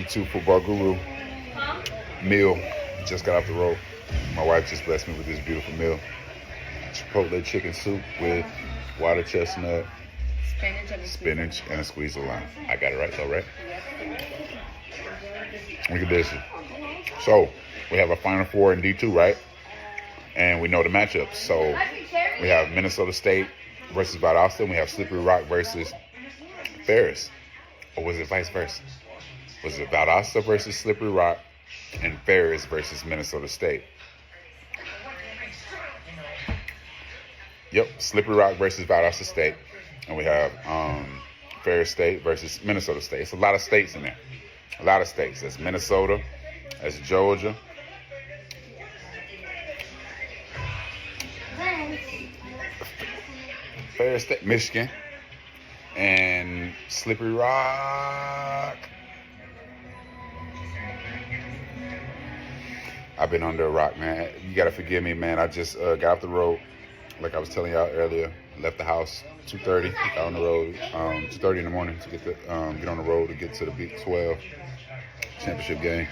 D2 Football Guru meal. Just got off the road. My wife just blessed me with this beautiful meal. Chipotle chicken soup with water chestnut, spinach, and a squeeze of lime. I got it right though, right? Look at this. So, we have a Final Four in D2, right? And we know the matchups. So, we have Minnesota State versus Valdosta, and we have Slippery Rock versus Ferris. Or was it vice versa? Was it Valdosta versus Slippery Rock and Ferris versus Minnesota State? Yep, Slippery Rock versus Valdosta State. And we have Ferris State versus Minnesota State. It's a lot of states in there. A lot of states. That's Minnesota. That's Georgia. Ferris State, Michigan. And Slippery Rock. I've been under a rock, man. You got to forgive me, man. I just got off the road. Like I was telling y'all earlier, left the house 2:30, got on the road 2:30 in the morning to get on the road to get to the Big 12 championship game.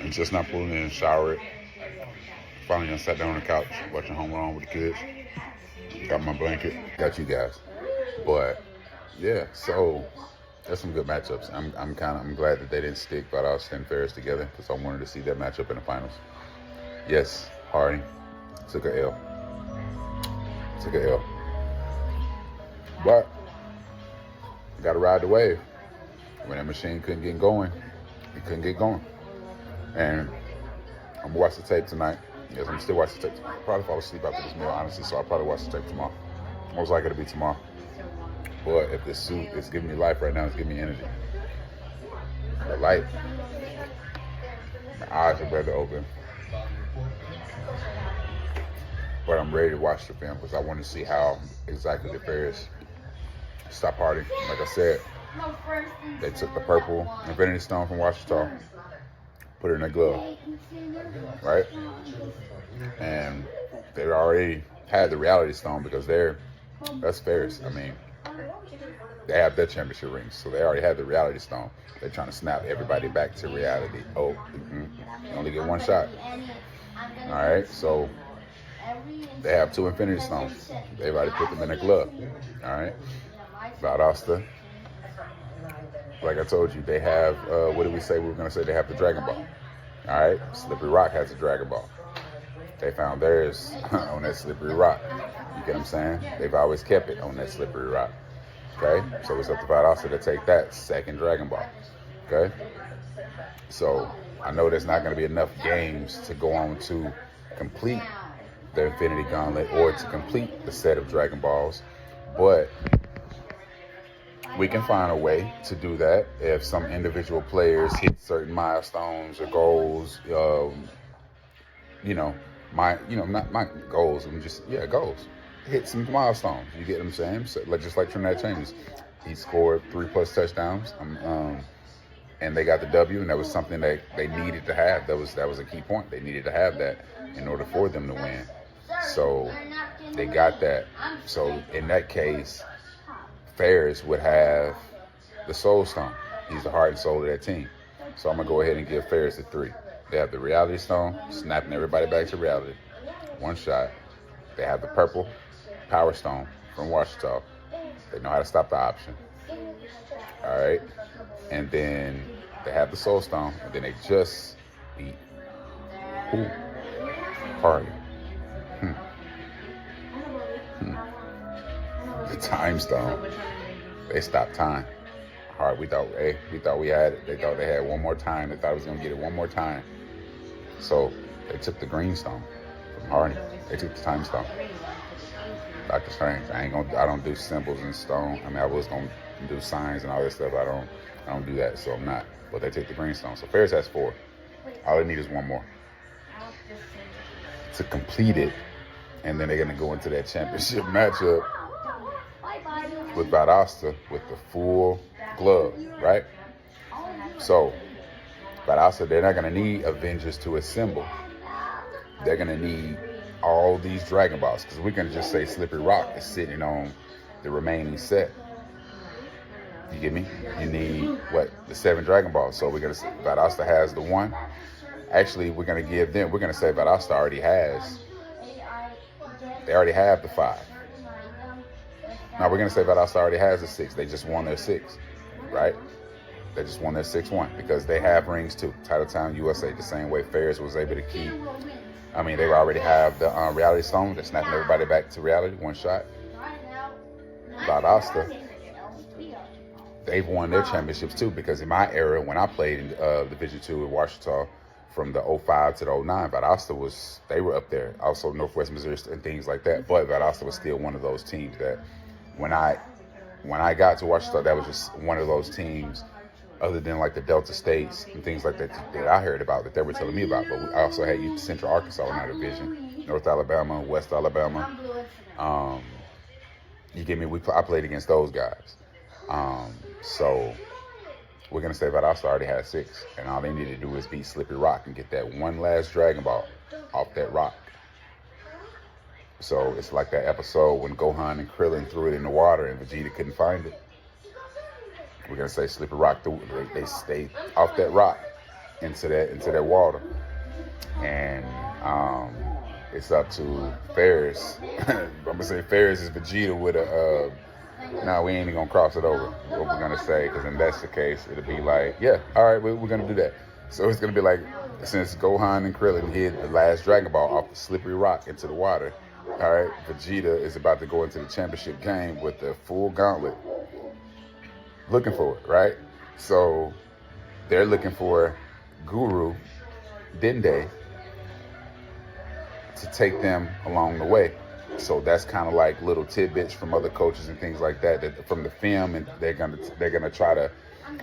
And just not pulling in, showered. Finally, I sat down on the couch watching Home Alone with the kids. Got my blanket, got you guys. But yeah, so there's some good matchups. I'm glad that they didn't stick Valdosta and Ferris together because I wanted to see that matchup in the finals. Yes, Harding took a L. But got to ride the wave. When that machine couldn't get going, it couldn't get going. And I'm gonna watch the tape tonight. Yes, I'm still watching the tape. I'll probably fall asleep after this meal, honestly, so I'll probably watch the tape tomorrow. Most likely to be tomorrow. But if this suit is giving me life right now, it's giving me energy. The light, my eyes are better to open. But I'm ready to watch the film because I want to see how exactly the Ferris stop Harding. Like I said, they took the purple Infinity Stone from Washington, put it in their glove, right? And they already had the Reality Stone because that's Ferris. I mean, they have their championship rings, so they already had the Reality Stone. They're trying to snap everybody back to reality. Oh, you only get one shot. All right, so they have 2 Infinity Stones. They've already put them in their glove. All right, Valdosta, like I told you, they have, what did we say? We were going to say they have the Dragon Ball. All right, Slippery Rock has the Dragon Ball. They found theirs on that Slippery Rock. You get what I'm saying? They've always kept it on that Slippery Rock. Okay, so it's up to Valdosta to take that second Dragon Ball. Okay, so I know there's not going to be enough games to go on to complete the Infinity Gauntlet or to complete the set of Dragon Balls, but we can find a way to do that if some individual players hit certain milestones or goals. Not my goals. Goals. Hit some milestones. You get what I'm saying? So, just like Trinidad Cheney's, he scored 3+ touchdowns. And they got the W, and that was something that they needed to have. That was a key point. They needed to have that in order for them to win. So they got that. So in that case, Ferris would have the Soul Stone. He's the heart and soul of that team. So I'm going to go ahead and give Ferris a 3. They have the Reality Stone, snapping everybody back to reality. One shot. They have the purple Power Stone from Washington. They know how to stop the option. All right. And then they have the Soul Stone, and then they just beat Harding. The Time Stone. They stopped time. Hard. We thought we had it. They thought they had one more time. They thought it was gonna get it one more time. So they took the Green Stone from Harding. They took the Time Stone. Dr. Strange. I don't do symbols in stone. I mean, I was gonna do signs and all that stuff. I don't do that, so I'm not. But they take the Green Stone. So Ferris has 4. All they need is one more to complete it, and then they're gonna go into that championship matchup with Valdosta with the full glove, right? So Valdosta, they're not gonna need Avengers to assemble. They're gonna need all these Dragon Balls, because we can just say Slippery Rock is sitting on the remaining set. You get me? You need, what, the 7 Dragon Balls. So we're going to say Valdosta has the 1. Actually, we're going to give them, we're going to say Valdosta already has, they already have the 5. Now we're going to say Valdosta already has the 6. They just won their 6, right? They just won their 6-1 because they have rings too. Titletown USA, the same way Ferris was able to keep. I mean, they already have the reality stone. They're snapping everybody back to reality, 1 shot. Valdosta, they've won their championships too, because in my era, when I played in Division II in Washington from the 05 to the 09, Valdosta they were up there. Also Northwest Missouri and things like that. But Valdosta was still one of those teams that when I got to Washington, that was just one of those teams, other than like the Delta States and things like that I heard about, that they were telling me about. But I also had Central Arkansas in our division, North Alabama, West Alabama. You get me? I played against those guys. So we're going to say Valdosta already had 6. And all they need to do is beat Slippery Rock and get that one last Dragon Ball off that rock. So it's like that episode when Gohan and Krillin threw it in the water and Vegeta couldn't find it. We're going to say Slippery Rock, they stayed off that rock into that water. And it's up to Ferris. I'm going to say Ferris is Vegeta with a... no, we ain't even going to cross it over, what we're going to say, because if that's the case, it'll be like, yeah, all right, we're going to do that. So it's going to be like, since Gohan and Krillin hit the last Dragon Ball off the Slippery Rock into the water, all right, Vegeta is about to go into the championship game with the full gauntlet, looking for it, right? So they're looking for Guru, Dende, to take them along the way. So that's kind of like little tidbits from other coaches and things like that from the film, and they're gonna try to,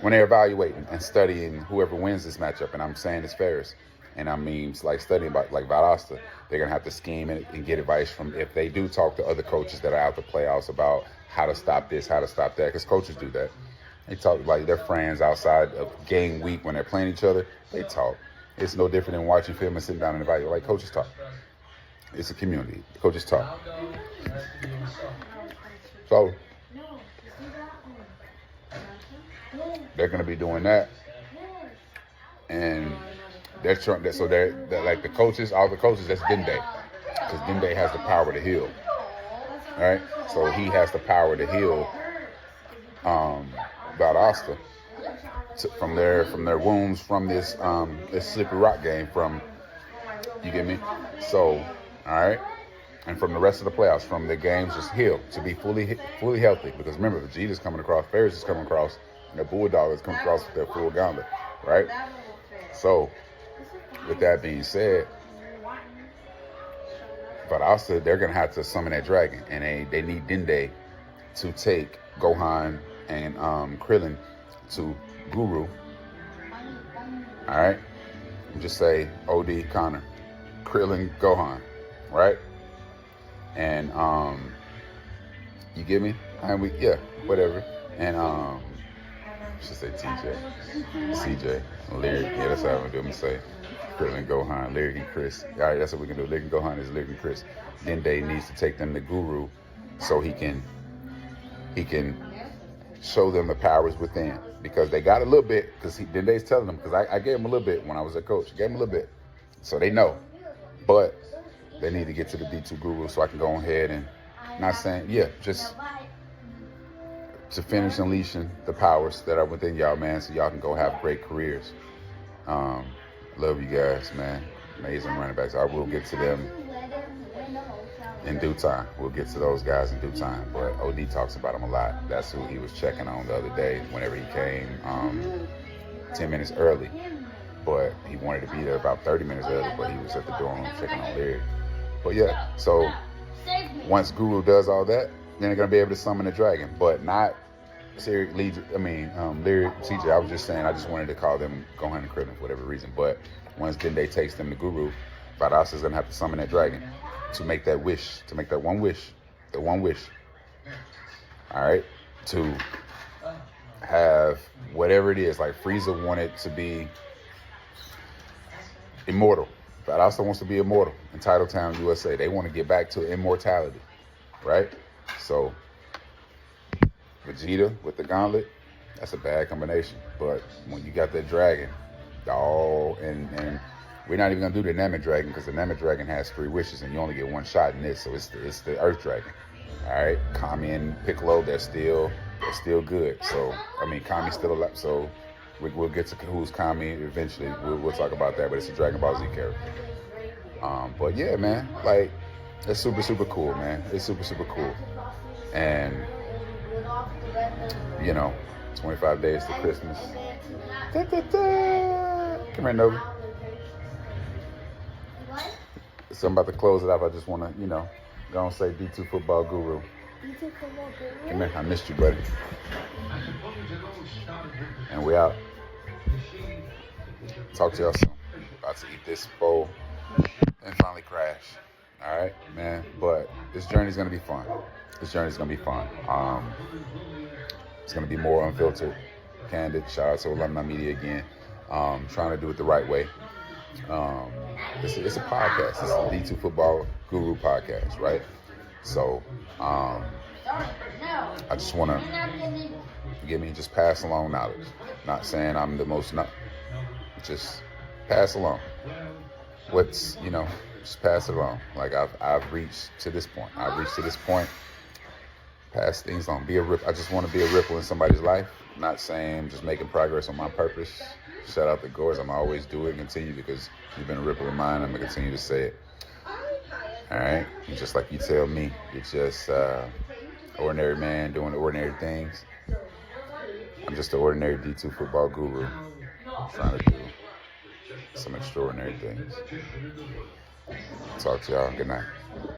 when they're evaluating and studying whoever wins this matchup, and I'm saying it's Ferris, and I mean it's like studying about like Valdosta, they're gonna have to scheme and get advice from, if they do talk to other coaches that are out the playoffs about how to stop this, how to stop that, because coaches do that. They talk like their friends outside of game week when they're playing each other. They talk. It's no different than watching film and sitting down and evaluate. Like coaches talk. It's a community. Coaches talk. So they're going to be doing that, and they're trying. So they're like the coaches, all the coaches. That's Dende, because Dende has the power to heal. All right. So he has the power to heal Valdosta from their wounds from this Slippery Rock game. From, you get me? So. All right, and from the rest of the playoffs, from the games, just heal to be fully healthy. Because remember, Vegeta's coming across, Ferris is coming across, and the Bulldog is coming across with their full gauntlet, right? So, with that being said, Valdosta, they're gonna have to summon that dragon, and they need Dende to take Gohan and Krillin to Guru. All right, just say OD Connor, Krillin, Gohan. Right? And you get me? And whatever. And I should say TJ, CJ, Lyric. Yeah, that's how I'm gonna say. Krillin, Gohan, Lyric, and Chris. All right, that's what we're gonna do. Lyric and Gohan is Lyric and Chris. Dende needs to take them to Guru so he can show them the powers within, because they got a little bit. Because Dende's telling them, because I gave him a little bit when I was a coach. I gave him a little bit, so they know, but they need to get to the D2 Guru so I can go ahead and, not saying, just to finish unleashing the powers that are within y'all, man, so y'all can go have great careers. Love you guys, man. Amazing running backs. I will get to them in due time. We'll get to those guys in due time. But OD talks about them a lot. That's who he was checking on the other day whenever he came 10 minutes early. But he wanted to be there about 30 minutes early, but he was at the dorm checking on Lyric. But yeah, so once Guru does all that, then they're going to be able to summon the dragon. But not Lyric, CJ. I was just saying, I just wanted to call them Gohan and Krillin for whatever reason. But once Dende takes them to Guru, Valdosta is going to have to summon that dragon to make that wish, to make that one wish, the one wish. All right? To have whatever it is. Like Frieza wanted to be immortal. Valdosta wants to be immortal in Titletown, USA. They want to get back to immortality, right? So, Vegeta with the gauntlet, That's a bad combination. But when you got that dragon, and we're not even gonna do the Namek dragon because the Namek dragon has 3 wishes and you only get 1 shot in this. So it's the Earth dragon. All right, Kami and Piccolo, they're still good. So I mean, Kami's still alive. So we'll get to who's Kami eventually. We'll talk about that. But it's a Dragon Ball Z character. But yeah, man, like it's super cool, man. It's super cool. And 25 days to Christmas. Da, da, da. Come here, Nova. So I'm about to close it up. I just want to, go and say D2 Football Guru. D2 Football Guru? Come here. I missed you, buddy. And we out. Talk to y'all soon. About to eat this bowl and finally crash. All right, man. But this journey's going to be fun. It's going to be fun. It's going to be more unfiltered, candid. Shout out to Alumni Media again. Trying to do it the right way. It's a podcast. It's a D2 Football Guru podcast, right? So, I just want to, just pass along knowledge. Not saying I'm the most, just pass along. Just pass it along. Like I've reached to this point. Pass things on. I just want to be a ripple in somebody's life. Not saying just making progress on my purpose. Shout out to Gores. I'm always do it and continue because you've been a ripple in mine. I'm going to continue to say it. All right? And just like you tell me, you're just ordinary man doing ordinary things. I'm just an ordinary D2 football guru trying to do some extraordinary things. Talk to y'all. Good night.